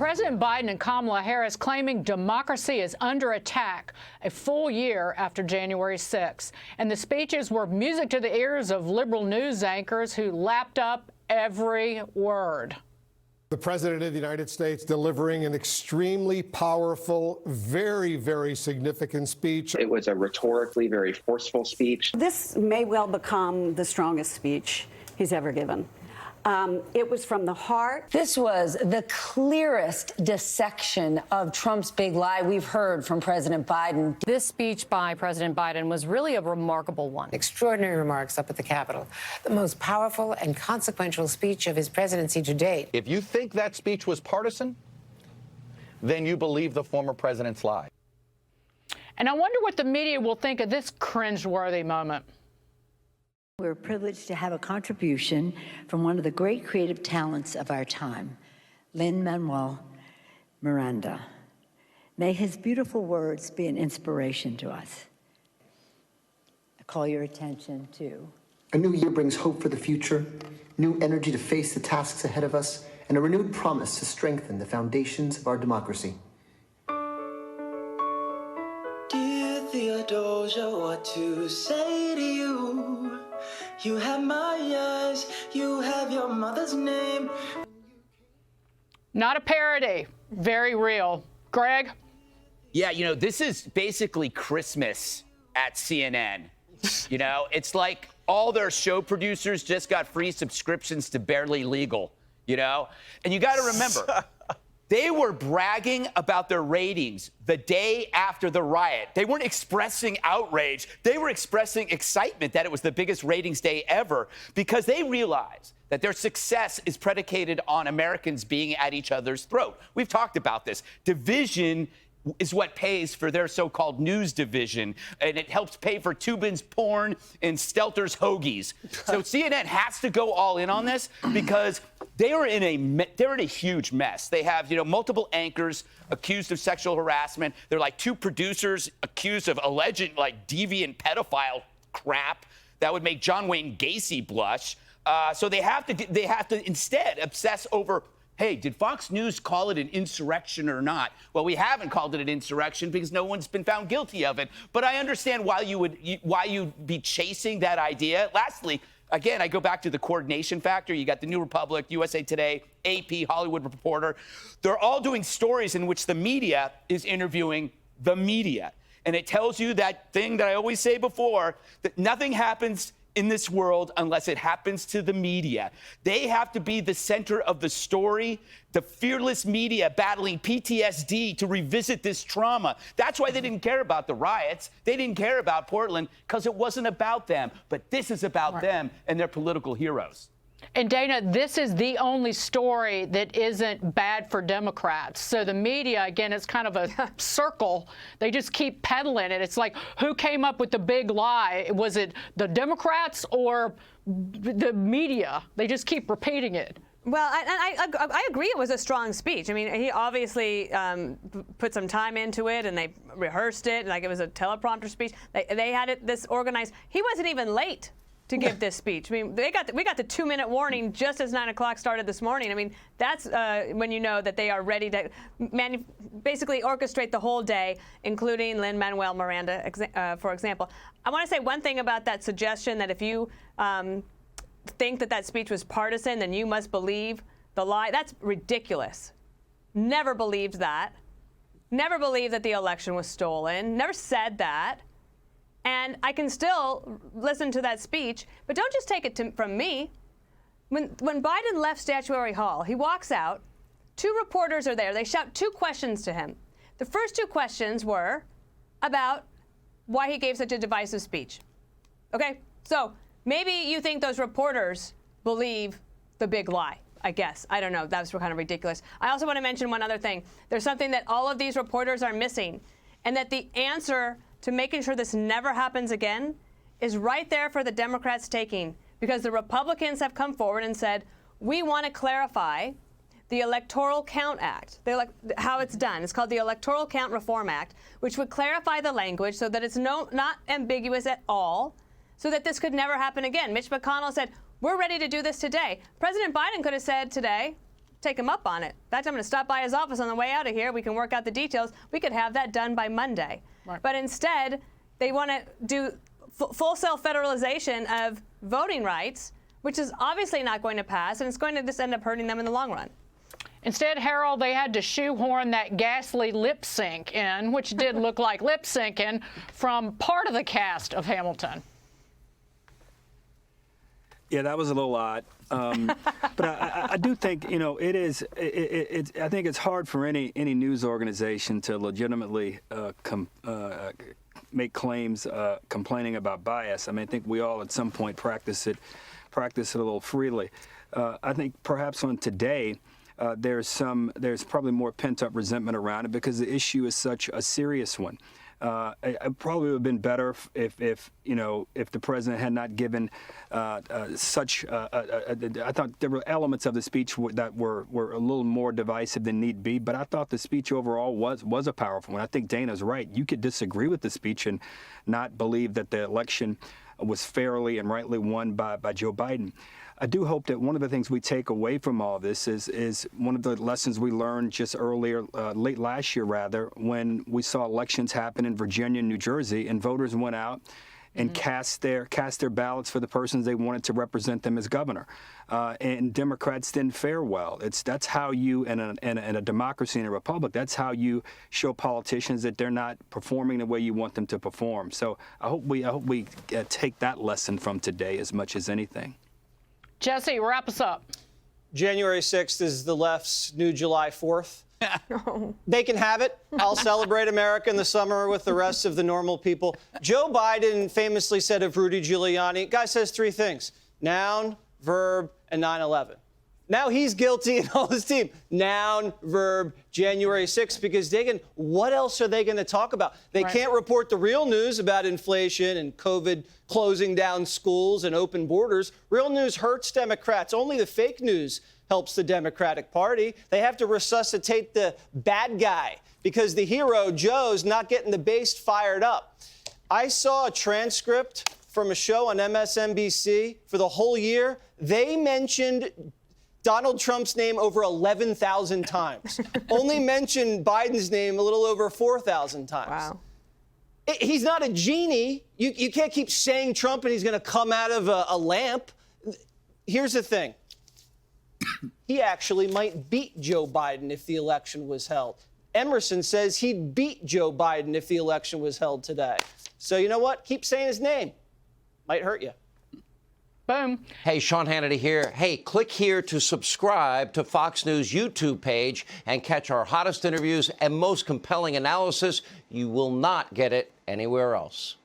President Biden and Kamala Harris claiming democracy is under attack a full year after January 6th. And the speeches were music to the ears of liberal news anchors who lapped up every word. The President of the United States delivering an extremely powerful, very, very significant speech. It was a rhetorically very forceful speech. This may well become the strongest speech he's ever given. It was from the heart. This was the clearest dissection of Trump's big lie we've heard from President Biden. This speech by President Biden was really a remarkable one. Extraordinary remarks up at the Capitol. The most powerful and consequential speech of his presidency to date. If you think that speech was partisan, then you believe the former president's lie. And I wonder what the media will think of this cringeworthy moment. We're privileged to have a contribution from one of the great creative talents of our time, Lin-Manuel Miranda. May his beautiful words be an inspiration to us. I call your attention to... A new year brings hope for the future, new energy to face the tasks ahead of us, and a renewed promise to strengthen the foundations of our democracy. Dear Theodosia, what to say to you? You have my eyes, you have your mother's name. Not a parody, very real. Greg? Yeah, you know, this is basically Christmas at CNN. You know, it's like all their show producers just got free subscriptions to Barely Legal, you know? And you got to remember, they were bragging about their ratings the day after the riot. They weren't expressing outrage. They were expressing excitement that it was the biggest ratings day ever because they realized that their success is predicated on Americans being at each other's throat. We've talked about this. Division is what pays for their so-called news division, and it helps pay for Tubin's porn and Stelter's hoagies. So CNN has to go all in on this because they're in a huge mess. They have, you know, multiple anchors accused of sexual harassment. They're like two producers accused of alleged, like, deviant pedophile crap that would make John Wayne Gacy blush. So they have to instead obsess over, hey, did Fox News call it an insurrection or not? Well, we haven't called it an insurrection because no one's been found guilty of it. But I understand why you'd be chasing that idea. Lastly, again, I go back to the coordination factor. You got the New Republic, USA Today, AP, Hollywood Reporter. They're all doing stories in which the media is interviewing the media. And it tells you that thing that I always say before, that nothing happens in this world unless it happens to the media. They have to be the center of the story, the fearless media battling PTSD to revisit this trauma. That's why they didn't care about the riots. They didn't care about Portland because it wasn't about them. But this is about them and their political heroes. And Dana, this is the only story that isn't bad for Democrats. So the media, again, it's kind of a circle. They just keep peddling it. It's like, who came up with the big lie? Was it the Democrats or the media? They just keep repeating it. Well, I agree it was a strong speech. I mean, he obviously put some time into it, and they rehearsed it like it was a teleprompter speech. They had it this organized. He wasn't even late to give this speech. I mean, we got the 2-minute warning just as 9 o'clock started this morning. I mean, that's when you know that they are ready to basically orchestrate the whole day, including Lin-Manuel Miranda, for example. I want to say one thing about that suggestion that if you think that speech was partisan, then you must believe the lie. That's ridiculous. Never believed that. Never believed that the election was stolen. Never said that. And I can still listen to that speech, but don't just take it from me. When Biden left Statuary Hall, he walks out. 2 reporters are there. They shout 2 questions to him. The first 2 questions were about why he gave such a divisive speech. Okay? So maybe you think those reporters believe the big lie, I guess. I don't know. That was kind of ridiculous. I also want to mention one other thing. There's something that all of these reporters are missing, and that the answer to making sure this never happens again is right there for the Democrats taking, because the Republicans have come forward and said, we want to clarify the Electoral Count Act, how it's done. It's called the Electoral Count Reform Act, which would clarify the language so that it's not ambiguous at all, so that this could never happen again. Mitch McConnell said, we're ready to do this today. President Biden could have said today, take him up on it. In fact, I'm going to stop by his office on the way out of here. We can work out the details. We could have that done by Monday. Right. But instead, they want to do full self-federalization of voting rights, which is obviously not going to pass, and it's going to just end up hurting them in the long run. Instead, Harold, they had to shoehorn that ghastly lip sync in, which did look like lip syncing from part of the cast of Hamilton. Yeah, that was a little odd. But I do think, you know, I think it's hard for any news organization to legitimately make claims complaining about bias. I mean, I think we all at some point practice it a little freely. I think perhaps on today, there's probably more pent-up resentment around it because the issue is such a serious one. It probably would have been better if the president had not given such. I thought there were elements of the speech that were a little more divisive than need be, but I thought the speech overall was a powerful one. I think Dana's right. You could disagree with the speech and not believe that the election was fairly and rightly won by Joe Biden. I do hope that one of the things we take away from all this is one of the lessons we learned just earlier, late last year rather, when we saw elections happen in Virginia and New Jersey, and voters went out and cast their ballots for the persons they wanted to represent them as governor. And Democrats didn't fare well. That's how you, in a democracy, in a republic, that's how you show politicians that they're not performing the way you want them to perform. So I hope we take that lesson from today as much as anything. Jesse, wrap us up. January 6th is the left's new July 4th. They can have it. I'll celebrate America in the summer with the rest of the normal people. Joe Biden famously said of Rudy Giuliani, guy says three things: noun, verb, and 9/11. Now he's guilty and all his team. Noun, verb, January 6th, because what else are they going to talk about? They can't report the real news about inflation and COVID closing down schools and open borders. Real news hurts Democrats. Only the fake news helps the Democratic Party. They have to resuscitate the bad guy because the hero, Joe's, not getting the base fired up. I saw a transcript from a show on MSNBC for the whole year. They mentioned Donald Trump's name over 11,000 times. Only mentioned Biden's name a little over 4,000 times. Wow. He's not a genie. You can't keep saying Trump and he's going to come out of a lamp. Here's the thing. He actually might beat Joe Biden if the election was held. Emerson says he'd beat Joe Biden if the election was held today. So you know what? Keep saying his name. Might hurt you. Boom. Hey, Sean Hannity here. Hey, click here to subscribe to Fox News YouTube page and catch our hottest interviews and most compelling analysis. You will not get it anywhere else.